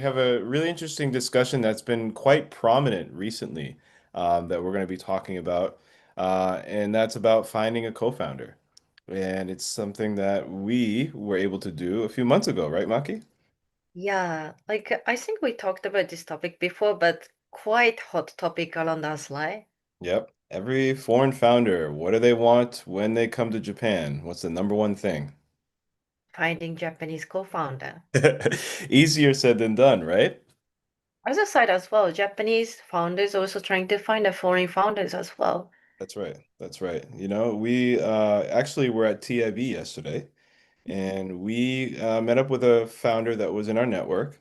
We have a really interesting discussion that's been quite prominent recently that we're going to be talking about, and that's about finding a co-founder. And it's something that we were able to do a few months ago, right, Maki? Yeah, I think we talked about this topic before, but quite hot topic around us, right? Yep. Every foreign founder, what do they want when they come to Japan? What's the number one thing? Finding Japanese co-founder. Easier said than done, right? Other side as well, Japanese founders also trying to find a foreign founders as well. That's right. That's right. We actually were at TIB yesterday. And we met up with a founder that was in our network.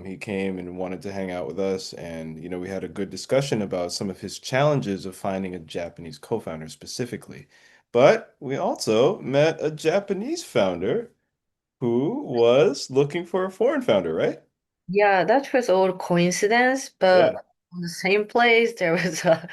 He came and wanted to hang out with us, and we had a good discussion about some of his challenges of finding a Japanese co-founder specifically. But we also met a Japanese founder who was looking for a foreign founder, right? Yeah, that was all coincidence, Yeah. but on the same place there was a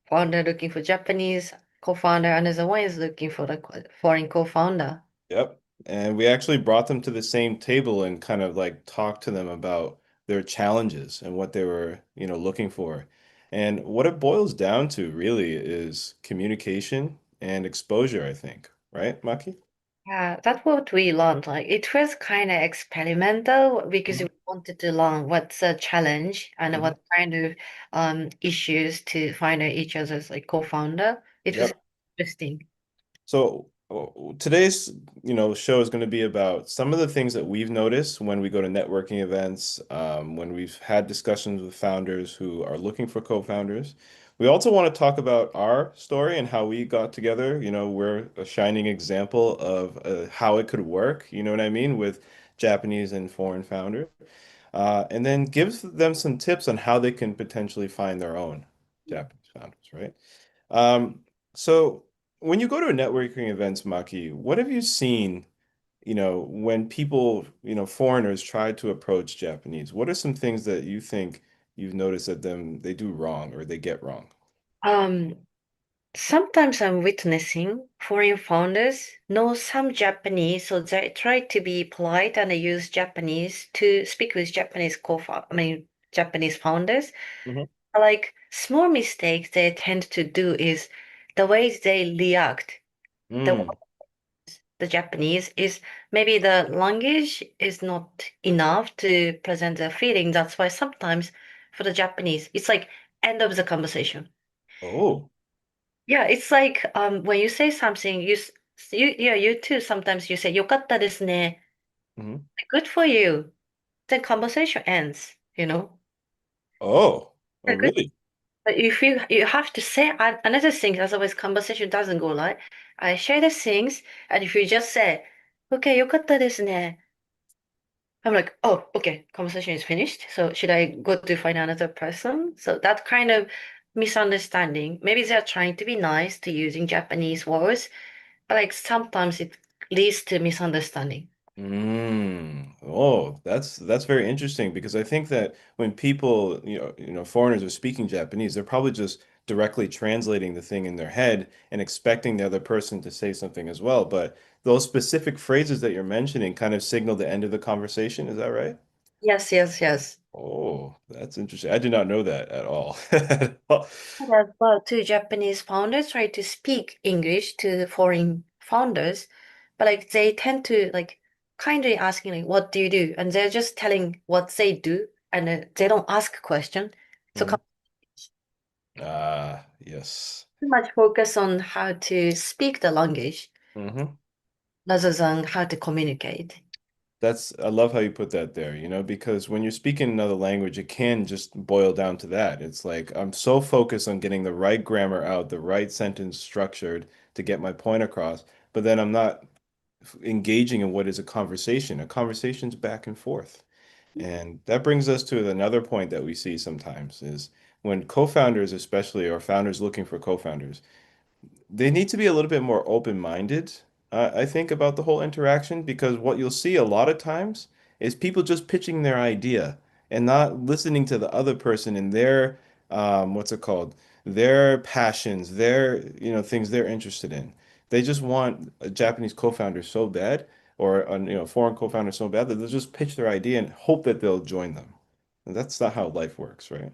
founder looking for Japanese co-founder, and another one is looking for the foreign co-founder. Yep. And we actually brought them to the same table and kind of like talked to them about their challenges and what they were, looking for. And what it boils down to really is communication and exposure, I think. Right, Maki? Yeah, that's what we learned. Like it was kind of experimental because we Hmm. wanted to learn what's a challenge and Hmm. what kind of issues to find each other's like co-founder. It was Yep. interesting. So today's, show is going to be about some of the things that we've noticed when we go to networking events, when we've had discussions with founders who are looking for co-founders. We also want to talk about our story and how we got together. We're a shining example of how it could work, you know what I mean, with Japanese and foreign founders. And then gives them some tips on how they can potentially find their own Japanese founders, right? Um, so when you go to networking events, Maki, what have you seen, when people, foreigners try to approach Japanese? What are some things that you think you've noticed that they do wrong or they get wrong? Um, Sometimes I'm witnessing foreign founders know some Japanese, so they try to be polite and use Japanese to speak with Japanese Japanese founders. Hmm. Like small mistakes they tend to do is the ways they react. The Mm. the Japanese is maybe the language is not enough to present their feeling. That's why sometimes for the Japanese, it's like end of the conversation. Oh. Yeah, it's like when you say something, you too sometimes you say よかったですね. Hmm. Good for you. Then conversation ends, you know. Oh. Oh, Yeah, good. really? But if you have to say another thing, otherwise conversation doesn't go right. I share the things, and if you just say, "Okay, よかったですね." I'm like, "Oh, okay, conversation is finished. So should I go to find another person?" So that kind of misunderstanding. Maybe they're trying to be nice to using Japanese words, but like sometimes it leads to misunderstanding. Mm. Oh, that's very interesting because I think that when people, foreigners are speaking Japanese, they're probably just directly translating the thing in their head and expecting the other person to say something as well. But those specific phrases that you're mentioning kind of signal the end of the conversation. Is that right? Yes, yes, yes. Oh, that's interesting. I did not know that at all. As well, two Japanese founders try to speak English to foreign founders, but like they tend to like kindly asking like, "What do you do?" And they're just telling what they do, and they don't ask a question. So Mhm. Ah, yes. too much focus on how to speak the language Hmm. rather than how to communicate. I love how you put that there, because when you're speaking another language, it can just boil down to that. It's like I'm so focused on getting the right grammar out, the right sentence structured to get my point across, but then I'm not engaging in what is a conversation. A conversation's back and forth. And that brings us to another point that we see sometimes is when co-founders, especially, or founders looking for co-founders, they need to be a little bit more open-minded, I think, about the whole interaction because what you'll see a lot of times is people just pitching their idea and not listening to the other person and their, what's it called? Their passions, their, things they're interested in. They just want a Japanese co-founder so bad, or a foreign co-founder so bad that they'll just pitch their idea and hope that they'll join them. And that's not how life works, right?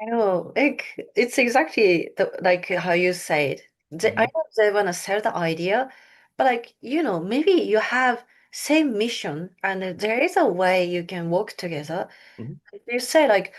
I know, like it's exactly like how you said. I Hmm. know they want to sell the idea, but like, maybe you have same mission and there is a way you can work together. Hmm. If you say like,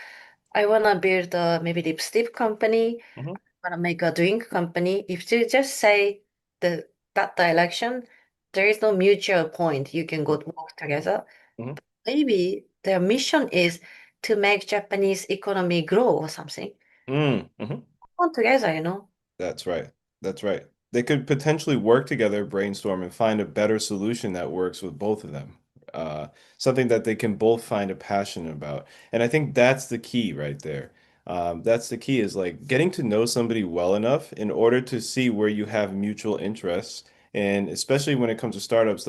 I want to build a maybe lipstick company, Hmm. I want to make a drink company. If you just say that direction, there is no mutual point you can go to work together. Hmm. Maybe their mission is to make Japanese economy grow or something. Mm-hmm. Come together. That's right. That's right. They could potentially work together, brainstorm, and find a better solution that works with both of them. Uh, Something that they can both find a passion about. And I think that's the key right there. That's the key is like getting to know somebody well enough in order to see where you have mutual interests. And especially when it comes to startups,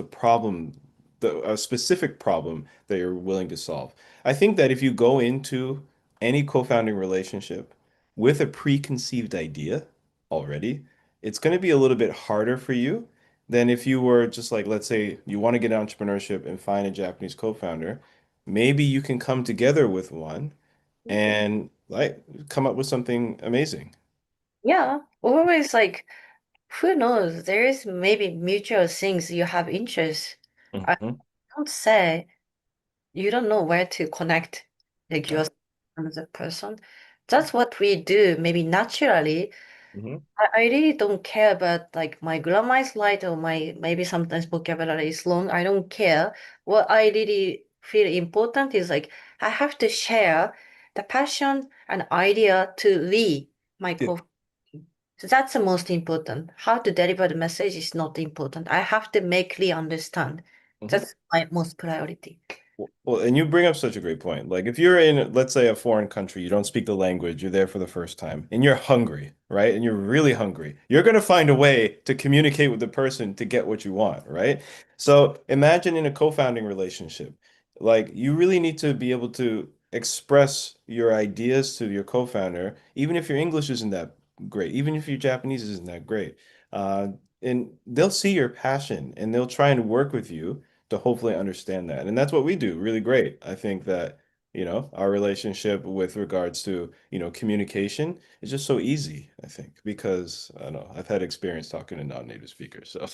a specific problem that you're willing to solve. I think that if you go into any co-founding relationship with a preconceived idea, already, it's going to be a little bit harder for you than if you were just like, let's say you want to get entrepreneurship and find a Japanese co-founder. Maybe you can come together with one and like come up with something amazing. Yeah, always like, who knows? There is maybe mutual things you have interest. I Hmm. don't say you don't know where to connect like Yeah. yourself and another person. That's what we do, maybe naturally. Hmm. I really don't care about like my grammar is light or my maybe sometimes vocabulary is long. I don't care. What I really feel important is like I have to share the passion and idea to Lee, my Yeah. co. So that's the most important. How to deliver the message is not important. I have to make Lee understand. Hmm. That's my most priority. Well, and you bring up such a great point. Like if you're in, let's say, a foreign country, you don't speak the language, you're there for the first time, and you're hungry, right? And you're really hungry. You're going to find a way to communicate with the person to get what you want, right? So imagine in a co-founding relationship, like you really need to be able to express your ideas to your co-founder, even if your English isn't that great, even if your Japanese isn't that great. Uh, and they'll see your passion and they'll try and work with you to hopefully understand that. And that's what we do really great. I think that, our relationship with regards to, communication is just so easy, I think, because I don't know, I've had experience talking to non-native speakers. So,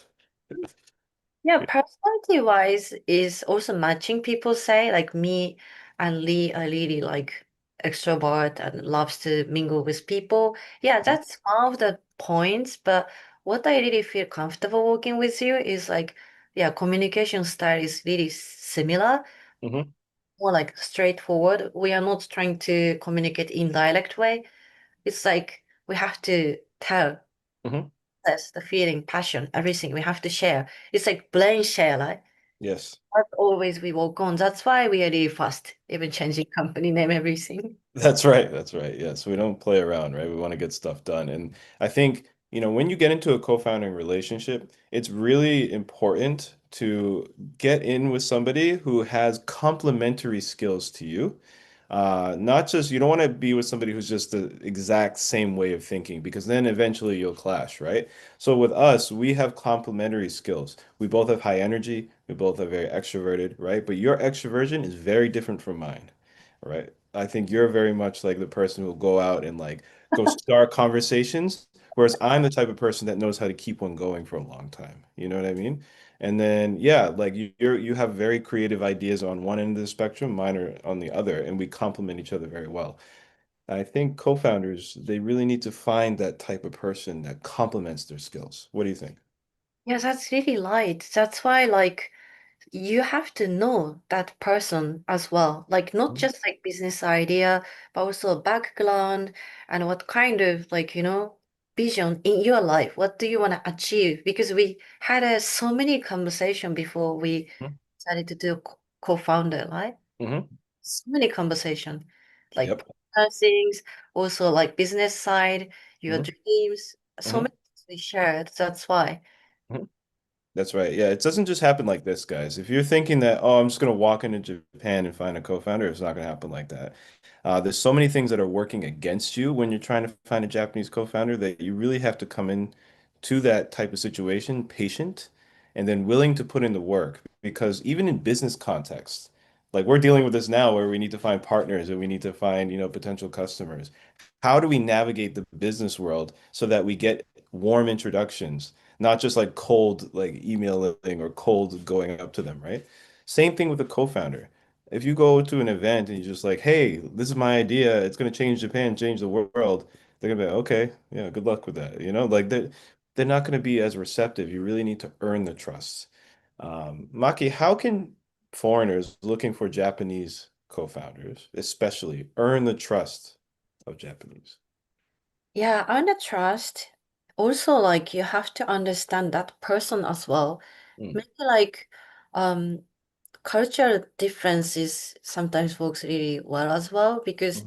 Yeah, personality wise is also matching. People say like me and Lee are really like extrovert and loves to mingle with people. Yeah, that's one of the points. But what I really feel comfortable working with you is like, yeah, communication style is really similar, hmm. more like straightforward. We are not trying to communicate in direct way. It's like we have to tell Hmm. us the feeling, passion, everything we have to share. It's like brain share, right? Yes. That's always we work on. That's why we are really fast, even changing company name, everything. That's right. That's right. Yes, we don't play around, right? We want to get stuff done. And I think, when you get into a co-founding relationship, it's really important to get in with somebody who has complementary skills to you. Not just, you don't want to be with somebody who's just the exact same way of thinking, because then eventually you'll clash, right? So with us, we have complementary skills. We both have high energy. We both are very extroverted, right? But your extroversion is very different from mine. Right. I think you're very much like the person who will go out and like go start conversations, whereas I'm the type of person that knows how to keep one going for a long time. You know what I mean? And then yeah, like you have very creative ideas on one end of the spectrum, mine are on the other, and we complement each other very well. I think co-founders, they really need to find that type of person that complements their skills. What do you think? Yeah, that's really light. That's why, like, you have to know that person as well. Like, not Mhm. just like business idea, but also background and what kind of like, vision in your life. What do you want to achieve? Because we had so many conversation before we decided to do co-founder, right? Hmm. So many conversation, like Yep. personal things, also like business side, your Hmm. dreams. So Hmm. many things we shared. That's why. That's right. Yeah, it doesn't just happen like this, guys. If you're thinking that, oh, I'm just going to walk into Japan and find a co-founder, it's not going to happen like that. There's so many things that are working against you when you're trying to find a Japanese co-founder that you really have to come in to that type of situation patient and then willing to put in the work. because even in business context, like we're dealing with this now where we need to find partners and we need to find, potential customers. How do we navigate the business world so that we get warm introductions, not just like cold, like emailing or cold going up to them, right? Same thing with a co-founder. If you go to an event and you're just like, hey, this is my idea, it's going to change Japan, change the world, they're going to be like, okay, yeah, good luck with that. Like they're not going to be as receptive. You really need to earn the trust. Maki, how can foreigners looking for Japanese co-founders, especially, earn the trust of Japanese? Yeah, and the trust. Also, like you have to understand that person as well. Mm. Maybe like um cultural differences sometimes works really well as well because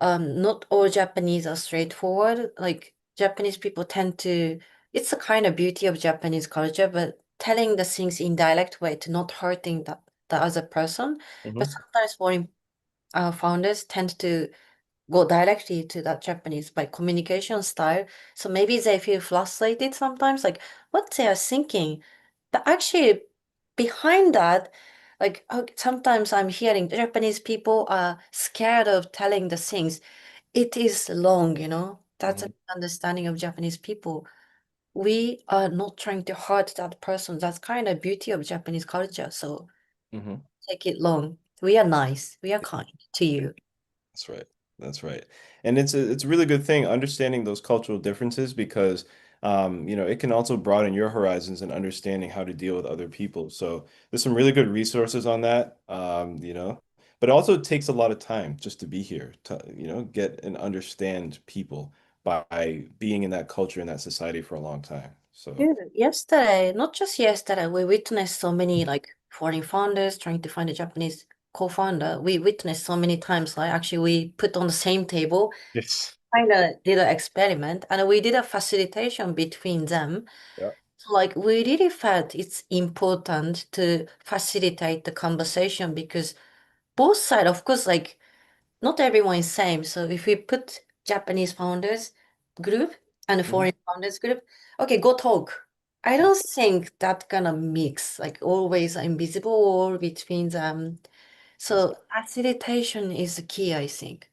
Mhm. not all Japanese are straightforward. Like Japanese people tend to, it's a kind of beauty of Japanese culture, but telling the things in direct way to not hurting the other person. But Mhm. sometimes foreign founders tend to go directly to that Japanese by communication style. So maybe they feel frustrated sometimes, like what they are thinking. But actually, behind that, like sometimes I'm hearing Japanese people are scared of telling the things. It is long. That's an Mhm. understanding of Japanese people. We are not trying to hurt that person. That's kind of beauty of Japanese culture. So Mhm. take it long. We are nice. We are kind to you. That's right. That's right. And it's a really good thing understanding those cultural differences because it can also broaden your horizons and understanding how to deal with other people. So there's some really good resources on that, but it also takes a lot of time just to be here to, get and understand people by being in that culture and that society for a long time. So Dude, yesterday, not just yesterday, we witnessed so many like foreign founders trying to find a Japanese co-founder. We witnessed so many times, like actually we put on the same table, yes. kind of did an experiment, and we did a facilitation between them. Yeah. So like we really felt it's important to facilitate the conversation because both sides, of course, like not everyone is same. So if we put Japanese founders group and a Mhm. foreign founders group, okay, go talk. I don't think that gonna mix, like always invisible wall between them. So facilitation is the key, I think.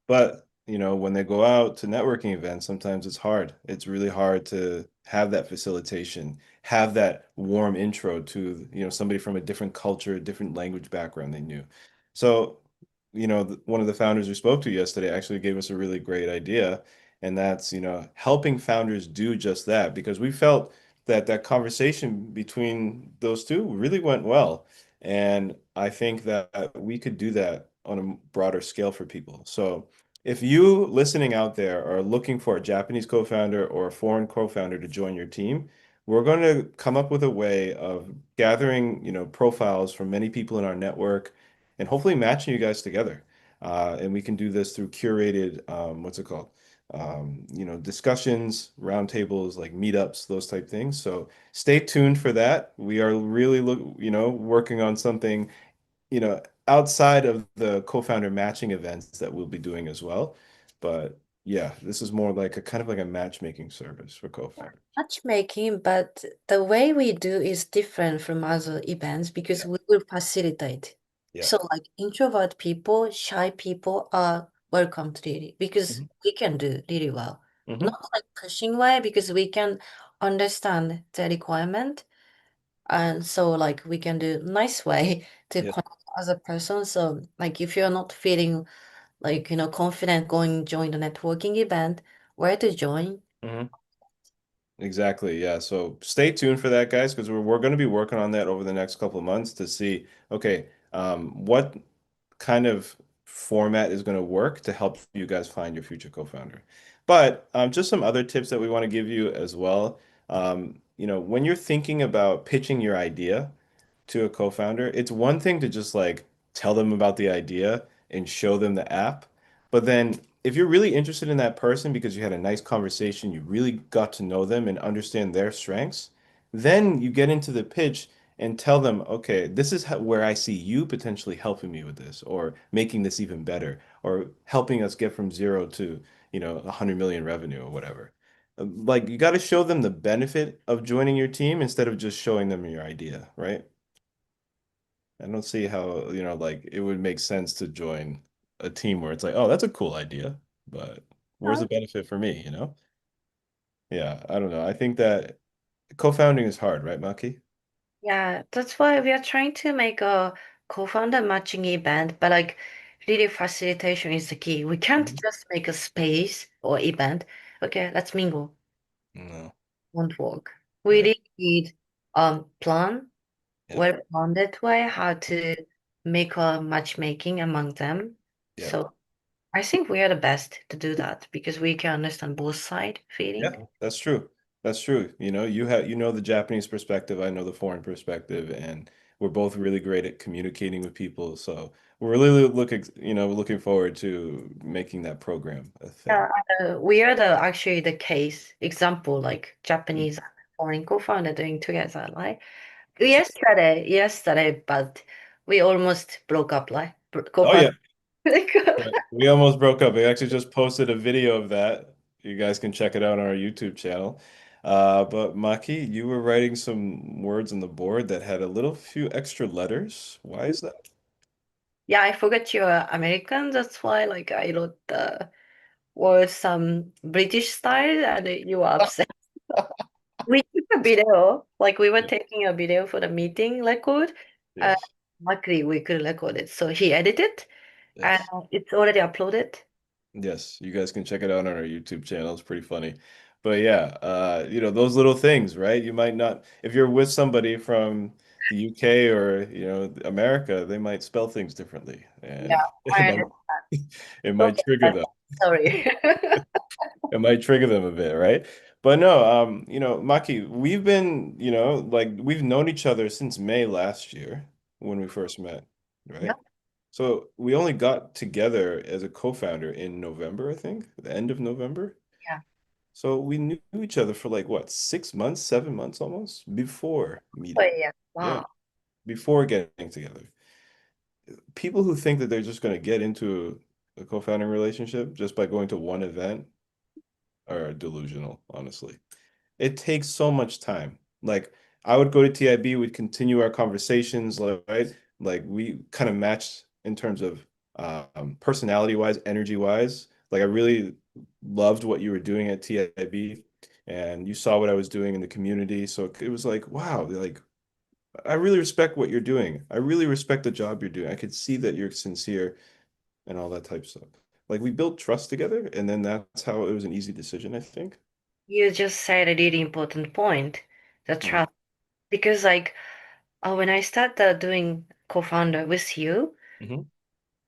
But, when they go out to networking events, sometimes it's hard. It's really hard to have that facilitation, have that warm intro to, somebody from a different culture, different language background they knew. So, one of the founders we spoke to yesterday actually gave us a really great idea, and that's, helping founders do just that because we felt that that conversation between those two really went well. And I think that we could do that on a broader scale for people. So if you listening out there are looking for a Japanese co-founder or a foreign co-founder to join your team, we're going to come up with a way of gathering, profiles from many people in our network and hopefully matching you guys together. And we can do this through curated, what's it called? Discussions, roundtables, like meetups, those type things. So stay tuned for that. We are really working on something, outside of the co-founder matching events that we'll be doing as well. But yeah, this is more like a kind of like a matchmaking service for co-founders. Matchmaking, but the way we do is different from other events because Yeah. we will facilitate. Yeah. So like introvert people, shy people are welcomed really because Hmm. we can do really well. Hmm. Not like pushing way because we can understand the requirement and so like we can do nice way to Yeah. connect other person. So like if you're not feeling like confident going join the networking event, where to join? Hmm. Exactly. Yeah. So stay tuned for that, guys, because we're going to be working on that over the next couple of months to see, okay, what kind of format is going to work to help you guys find your future co-founder. But just some other tips that we want to give you as well. When you're thinking about pitching your idea to a co-founder, it's one thing to just like tell them about the idea and show them the app. But then if you're really interested in that person because you had a nice conversation, you really got to know them and understand their strengths, then you get into the pitch and tell them, okay, this is where I see you potentially helping me with this, or making this even better, or helping us get from zero to, 100 million revenue or whatever. Like you got to show them the benefit of joining your team instead of just showing them your idea, right? I don't see how, like it would make sense to join a team where it's like, oh, that's a cool idea, but where's the benefit for me, you know? Yeah, I don't know. I think that co-founding is hard, right, Maki? Yeah, that's why we are trying to make a co-founder matching event, but like really facilitation is the key. We can't Mhm. just make a space or event. Okay, let's mingle. No. Won't work. We Right. really need plan, Yep. well-rounded way how to make a matchmaking among them. Yep. So I think we are the best to do that because we can understand both side Yeah, feeling. that's true. That's true. You know the Japanese perspective, I know the foreign perspective, and we're both really great at communicating with people. So we're really looking forward to making that program a thing. Yeah, we are the actually the case example, like Mm. Japanese and foreign co-founder doing together, like That's it. yesterday, but we almost broke up, like Oh yeah. co-founder. Right. We almost broke up. We actually just posted a video of that. You guys can check it out on our YouTube channel. But Maki, you were writing some words on the board that had a little few extra letters. Why is that? Yeah, I forgot you're American. That's why, like, I wrote the or some British style, and you were upset. We took a video, like we were taking a video for the meeting record. Uh, Yes. Luckily, we could record it. So he edited, and Yes. it's already uploaded. Yes, you guys can check it out on our YouTube channel. It's pretty funny. But yeah, those little things, right? You might not, if you're with somebody from the UK or, America, they might spell things differently, Yeah, and it I might understand. it might Okay, trigger them. sorry. It might trigger them a bit, right? But no, Maki, we've been, like we've known each other since May last year when we first met, Yeah, right? So we only got together as a co-founder in November, I think, the end of November. yeah. So we knew each other for like what, 6 months, 7 months almost before Oh, meeting. yeah. Yeah, Wow. before getting together. People who think that they're just going to get into a co-founding relationship just by going to one event are delusional, honestly. It takes so much time. Like I would go to TIB, we'd continue our conversations, like, right? Like we kind of matched in terms of personality wise, energy wise. Like I really loved what you were doing at TIB, and you saw what I was doing in the community. So it was like, wow, like I really respect what you're doing. I really respect the job you're doing. I could see that you're sincere and all that type of stuff. Like we built trust together, and then that's how it was an easy decision, I think. You just said a really important point, the Mm. trust. Because like when I started doing co-founder with you, Hmm.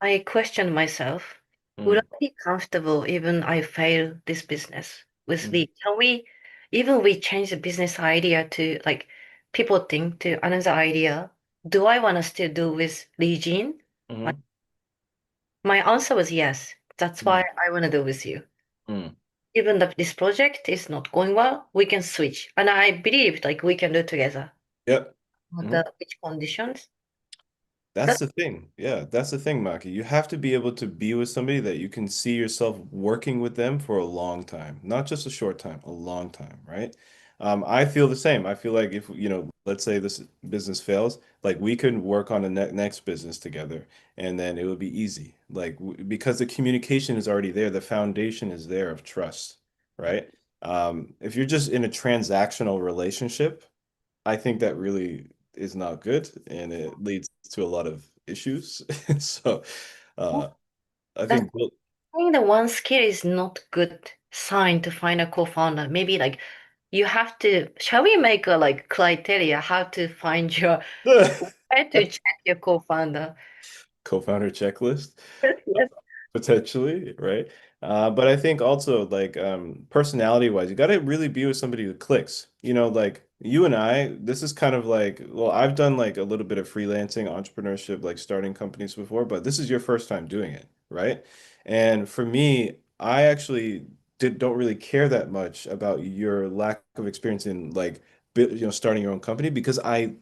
I questioned myself, would Mm. I be comfortable even I fail this business with Mm. Lee? Can we even we change the business idea to like people think to another idea? Do I want to still do with Lee Jean? Like, Hmm. my answer was yes. That's why Mm. I want to do with you. Mm. Even if this project is not going well, we can switch. And I believe like we can do it together. Yep. What Mhm. the which conditions? That's That the thing. Yeah, that's the thing, Maki. You have to be able to be with somebody that you can see yourself working with them for a long time, not just a short time, a long time, right? I feel the same. I feel like if, let's say this business fails, like we could work on a next business together and then it would be easy. Like because the communication is already there, the foundation is there of trust, right? If you're just in a transactional relationship, I think that really is not good and it leads to a lot of issues. So uh, I that's think, I think the one skill is not good sign to find a co-founder. Maybe like you have to, shall we make a like criteria how to find your, where to check your co-founder? co-founder checklist. Yes. Potentially, right? But I think also like personality wise, you got to really be with somebody who clicks. Like you and I, this is kind of like, well, I've done like a little bit of freelancing, entrepreneurship, like starting companies before, but this is your first time doing it, right? And for me, I actually don't really care that much about your lack of experience in like starting your own company because I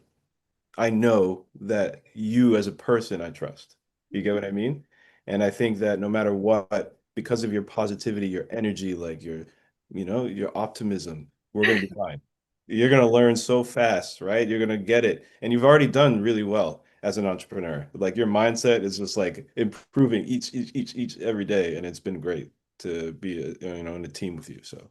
know that you as a person I trust. You get what I mean? And I think that no matter what, because of your positivity, your energy, like your optimism, we're gonna be fine. You're gonna learn so fast, right? You're gonna get it. And you've already done really well. as an entrepreneur. Like your mindset is just like improving each every day, and it's been great to be in a team with you. So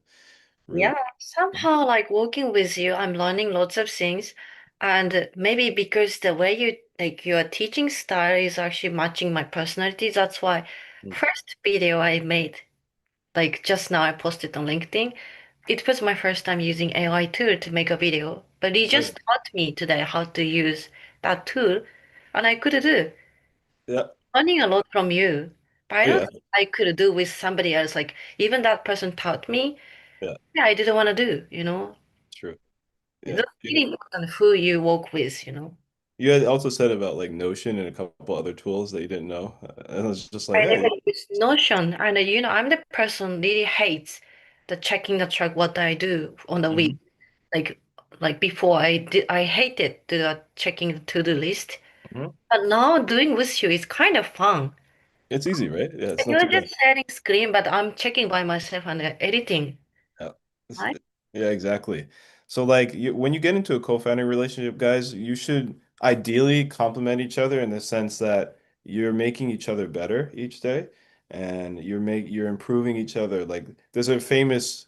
really, Yeah, somehow like working with you, I'm learning lots of things. And maybe because the way you like your teaching style is actually matching my personality, that's why mm, first video I made, like just now I posted on LinkedIn, it was my first time using AI tool to make a video. But he oh, just taught me today how to use that tool, and I could do. yeah, Learning a lot from you. But I don't yeah, think I could do with somebody else. Like even that person taught me, yeah, yeah, I didn't want to do. true. Yeah, It's really important who you work with. you had also said about like Notion and a couple other tools that you didn't know, and I was just like, I hey, never use Notion, and I'm the person really hates the checking the track what I do on the week. mhm, Like like before I hated the checking the to-do list. mhm. But now doing with you is kind of fun. It's easy, right? Yeah, it's And not you're too bad. just sharing screen, but I'm checking by myself and editing, Yeah. It's- right? yeah, exactly. So like when you get into a co-founding relationship, guys, you should ideally complement each other in the sense that you're making each other better each day and you're improving each other. Like there's a famous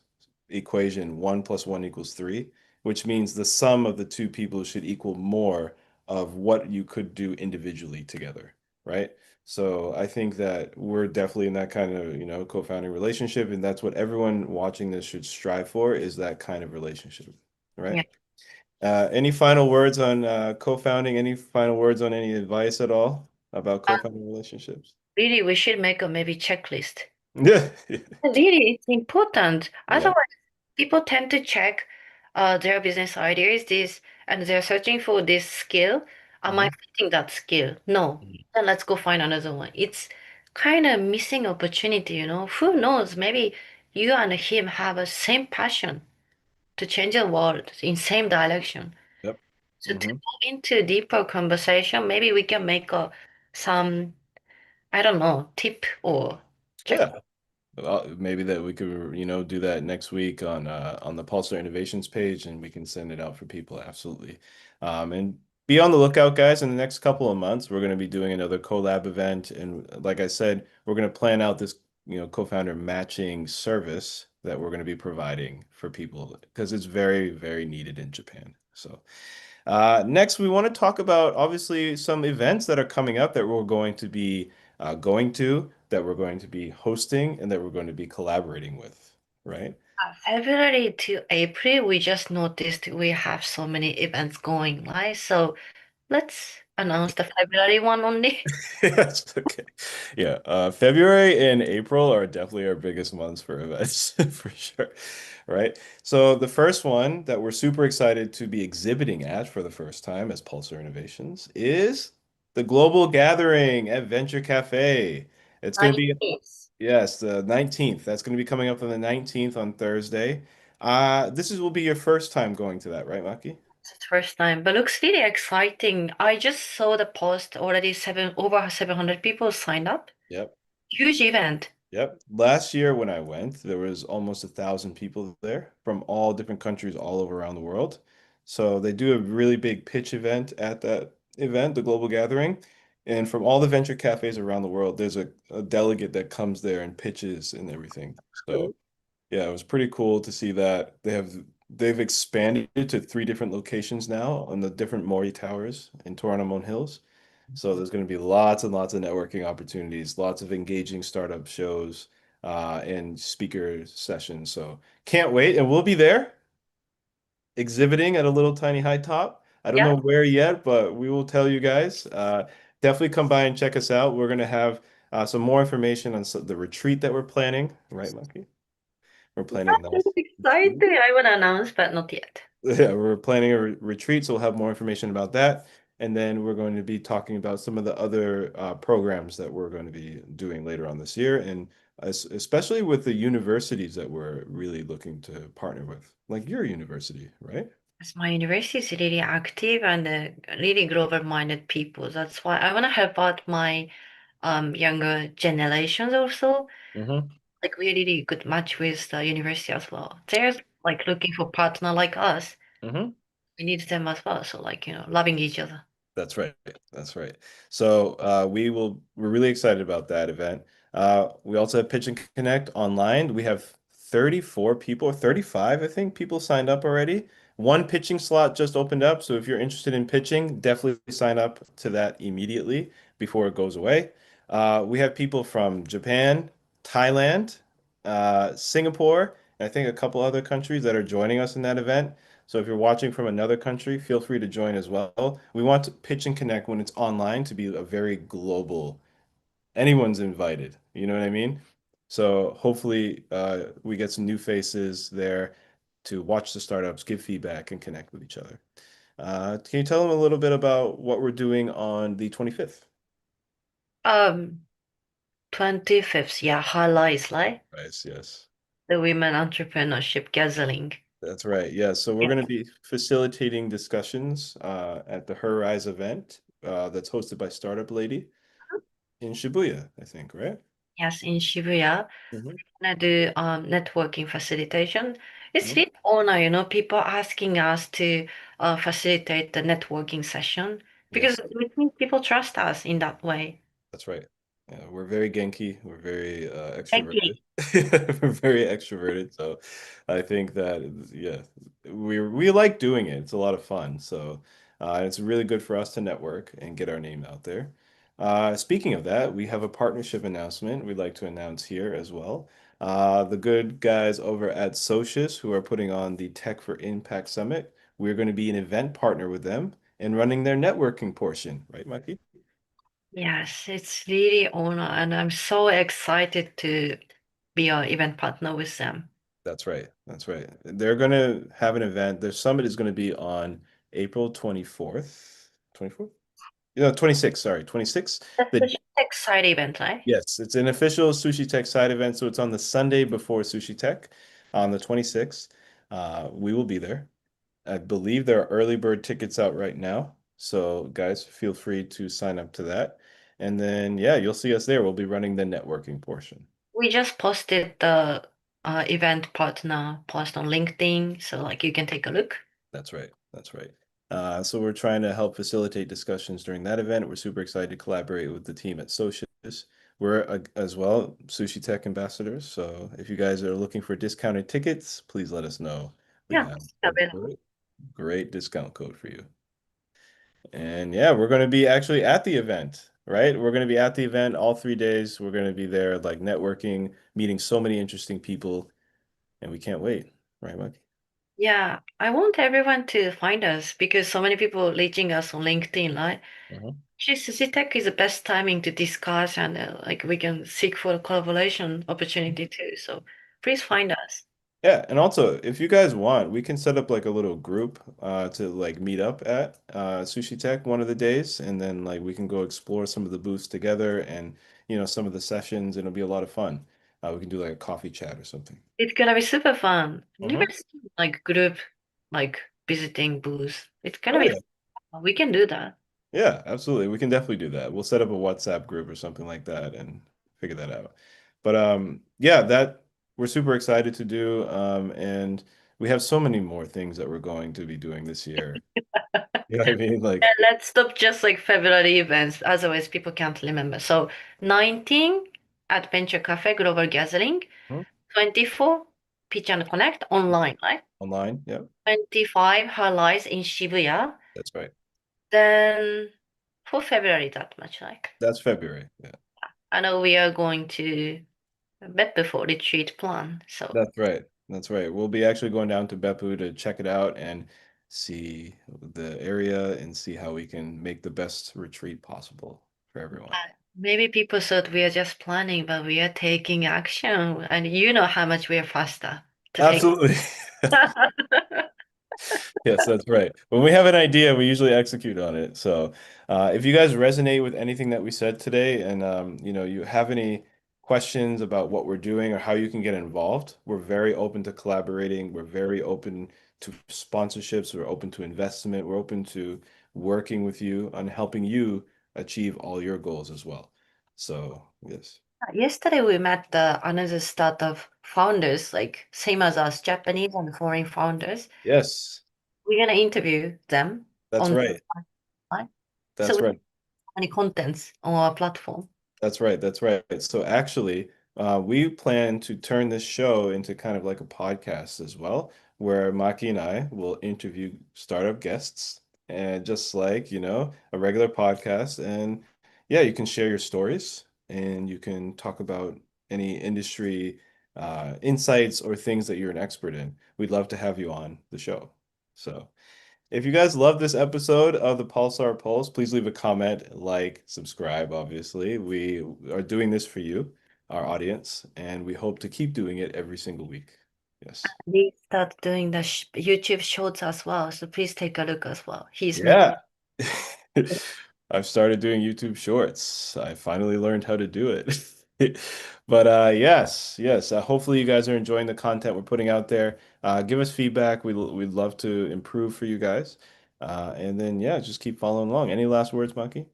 equation, 1 + 1 = 3, which means the sum of the two people should equal more of what you could do individually together, right? So I think that we're definitely in that kind of, co-founding relationship, and that's what everyone watching this should strive for is that kind of relationship, right? Yeah. Any final words on co-founding? Any final words on any advice at all about co-founding relationships? Really, we should make a maybe checklist. Yeah. Really, it's important. Yeah. Otherwise, people tend to check their business idea is this, and they're searching for this skill. Am I Mhm. fitting that skill? No. Then let's go find another one. It's kind of missing opportunity. Who knows? Maybe you and him have a same passion to change the world in same direction. Yep. So to Hmm. go into deeper conversation, maybe we can make some, I don't know, tip or check. Yeah. Maybe that we could, do that next week on the Pulsar Innovations page, and we can send it out for people. Absolutely. And be on the lookout, guys. In the next couple of months, we're going to be doing another collab event, and like I said, we're going to plan out this, co-founder matching service that we're going to be providing for people because it's very, very needed in Japan. So. Next, we want to talk about obviously some events that are coming up that we're going to be going to, that we're going to be hosting, and that we're going to be collaborating with, right? February to April, we just noticed we have so many events going, right? So let's announce the February one only. Yes, okay. Yeah, February and April are definitely our biggest months for events, for sure. Right? So the first one that we're super excited to be exhibiting at for the first time as Pulsar Innovations is the Global Gathering at Venture Cafe. It's going to be, Nice. yes, the 19th. That's going to be coming up on the 19th on Thursday. Will be your first time going to that, right, Maki? It's the first time, but looks really exciting. I just saw the post already over 700 people signed up. Yep. Huge event. Yep. Last year when I went, there was almost 1,000 people there from all different countries all over around the world. So they do a really big pitch event at that event, the Global Gathering. And from all the venture cafes around the world, there's a delegate that comes there and pitches and everything. So yeah, it was pretty cool to see that they've expanded to 3 different locations now on the different Mori towers in Toronto Hills. So there's going to be lots and lots of networking opportunities, lots of engaging startup shows, and speaker sessions. So can't wait. And we'll be there exhibiting at a little tiny high top. I don't Yeah, know where yet, but we will tell you guys. Definitely come by and check us out. We're going to have some more information on the retreat that we're planning, right, Monkey? We're planning a that's nice retreat. exciting. I want to announce, but not yet. Yeah, we're planning a retreat, so we'll have more information about that. And then we're going to be talking about some of the other programs that we're going to be doing later on this year, and especially with the universities that we're really looking to partner with, like your university, right? As my university is really active and really global-minded people. That's why I want to help out my younger generations also. Mm-hmm. Like we really good match with the university as well. They're like looking for partner like us. Mm-hmm. We need them as well. So like, loving each other. That's right. That's right. So we're really excited about that event. We also have Pitch and Connect online. We have 34 people, or 35, I think, people signed up already. One pitching slot just opened up. So if you're interested in pitching, definitely sign up to that immediately before it goes away. We have people from Japan, Thailand, Singapore, and I think a couple other countries that are joining us in that event. So if you're watching from another country, feel free to join as well. We want to pitch and connect when it's online to be a very global, anyone's invited. You know what I mean? So hopefully we get some new faces there to watch the startups, give feedback, and connect with each other. Can you tell them a little bit about what we're doing on the 25th? Um, 25th, yeah, highlights like Right, yes. the women entrepreneurship gathering. That's right. Yeah. So we're Yeah. going to be facilitating discussions at the Her Rise event that's hosted by Startup Lady in Shibuya, I think, right? Yes, in Shibuya. Mhm. I do networking facilitation. It's Mhm. really honor, people asking us to facilitate the networking session because Yes. we think people trust us in that way. That's right. Yeah, we're very Genki. We're very Thank extroverted. you. We're very extroverted. So I think that yeah, we like doing it. It's a lot of fun. So it's really good for us to network and get our name out there. Speaking of that, we have a partnership announcement we'd like to announce here as well. The good guys over at Socius who are putting on the Tech for Impact Summit, we're going to be an event partner with them and running their networking portion, right, Maki? Yes, it's really honor, and I'm so excited to be an event partner with them. That's right. That's right. They're going to have an event. Their summit is going to be on April 24th. 24th? No, 26th, sorry, 26th. That's The such an exciting event, right? Yes, it's an official Sushi Tech side event, so it's on the Sunday before Sushi Tech on the 26th. We will be there. I believe there are early bird tickets out right now. So guys, feel free to sign up to that. And then yeah, you'll see us there. We'll be running the networking portion. We just posted the event partner post on LinkedIn, so like you can take a look. That's right. That's right. So we're trying to help facilitate discussions during that event. We're super excited to collaborate with the team at Socius. We're as well Sushi Tech ambassadors. So if you guys are looking for discounted tickets, please let us know. We Yeah, have it's a available. great discount code for you. And yeah, we're going to be actually at the event, right? We're going to be at the event all 3 days. We're going to be there, like networking, meeting so many interesting people, and we can't wait, right, Mike? Yeah, I want everyone to find us because so many people reaching us on LinkedIn, right? Mhm. Actually, Tech is the best timing to discuss and like we can seek for a collaboration opportunity too. So please find us. Yeah, and also if you guys want, we can set up like a little group to like meet up at Sushi Tech one of the days, and then like we can go explore some of the booths together and some of the sessions, and it'll be a lot of fun. We can do like a coffee chat or something. It's gonna be super fun. Never Mhm. seen like group like visiting booths. It's gonna Oh be yeah. fun. We can do that. Yeah, absolutely. We can definitely do that. We'll set up a WhatsApp group or something like that and figure that out. But yeah, that we're super excited to do. And we have so many more things that we're going to be doing this year. You know what I mean? And Like, let's stop just like February events. Otherwise, people can't remember. So 19 Adventure Cafe Global Gathering, hmm, 24 Pitch and Connect online, right? online. Yep, 25 highlights in Shibuya. that's right. Then for February, that much like. That's February. Yeah, I know we are going to Beppu for retreat plan. So that's right. That's right. We'll be actually going down to Beppu to check it out and see the area and see how we can make the best retreat possible for everyone. maybe people thought we are just planning, but we are taking action. And you know how much we are faster to take. Absolutely. Yes, that's right. When we have an idea, we usually execute on it. So, if you guys resonate with anything that we said today, and you have any questions about what we're doing or how you can get involved, we're very open to collaborating. We're very open to sponsorships. We're open to investment. We're open to working with you on helping you achieve all your goals as well. So, yes. Yesterday we met the another startup founders, like same as us, Japanese and foreign founders. Yes, We're gonna interview them that's on right. online. So That's we have right. many contents on our platform. That's right. That's right. So actually, we plan to turn this show into kind of like a podcast as well, where Maki and I will interview startup guests and just like, a regular podcast. And yeah, you can share your stories and you can talk about any industry insights or things that you're an expert in. We'd love to have you on the show. So. If you guys love this episode of the Pulsar Pulse, please leave a comment, like, subscribe, obviously. We are doing this for you, our audience, and we hope to keep doing it every single week. Yes. We start doing the sh YouTube shorts as well, so please take a look as well. He's Yeah. making. I've started doing YouTube Shorts. I finally learned how to do it. But yes, yes. Hopefully you guys are enjoying the content we're putting out there. Give us feedback. We'd love to improve for you guys. And then yeah, just keep following along. Any last words, Maki?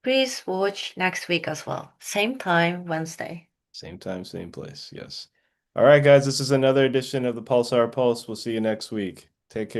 Please watch next week as well. Same time, Wednesday. Same time, same place. Yes. All right, guys, this is another edition of the Pulsar Pulse. We'll see you next week. Take care.